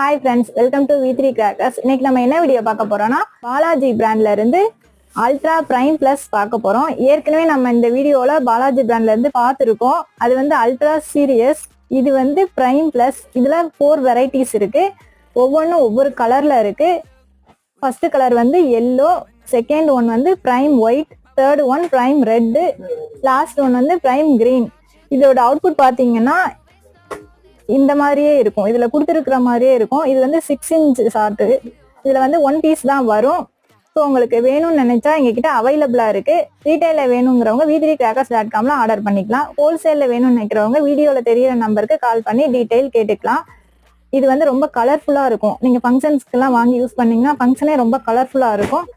Hi friends, welcome to V3 crackers. இன்னைக்கு நம்ம என்ன வீடியோ பார்க்க போறோம்னா பாலாஜி பிராண்ட்ல இருந்து அல்ட்ரா பிரைம் பிளஸ் பார்க்க போறோம். ஏற்கனவே நம்ம இந்த வீடியோல பாலாஜி பிராண்ட்ல இருந்து பார்த்துருக்கோம். அது வந்து அல்ட்ரா சீரியஸ், இது வந்து பிரைம் பிளஸ். இதுல 4 வெரைட்டிஸ் இருக்கு. ஒவ்வொன்றும் ஒவ்வொரு கலர்ல இருக்கு. ஃபர்ஸ்ட் கலர் வந்து எல்லோ, செகண்ட் ஒன் வந்து prime white, third one prime red, last one வந்து பிரைம் கிரீன். இதோட அவுட்புட் பாத்தீங்கன்னா இந்த மாதிரியே இருக்கும். இதுல கொடுத்துருக்கிற மாதிரியே இருக்கும். இது வந்து 6 inch ஷார்ட். இதுல வந்து 1 piece தான் வரும். ஸோ உங்களுக்கு வேணும்னு நினைச்சா எங்ககிட்ட அவைலபிளா இருக்கு. ரீட்டைல வேணுங்கிறவங்க v3crackers.com ஆர்டர் பண்ணிக்கலாம். ஹோல்சேல்ல வேணும்னு நினைக்கிறவங்க வீடியோல தெரியிற நம்பருக்கு கால் பண்ணி டீடைல் கேட்டுக்கலாம். இது வந்து ரொம்ப கலர்ஃபுல்லா இருக்கும். நீங்க ஃபங்க்ஷன்ஸ்க்கு எல்லாம் வாங்கி யூஸ் பண்ணீங்கன்னா ஃபங்க்ஷனே ரொம்ப கலர்ஃபுல்லா இருக்கும்.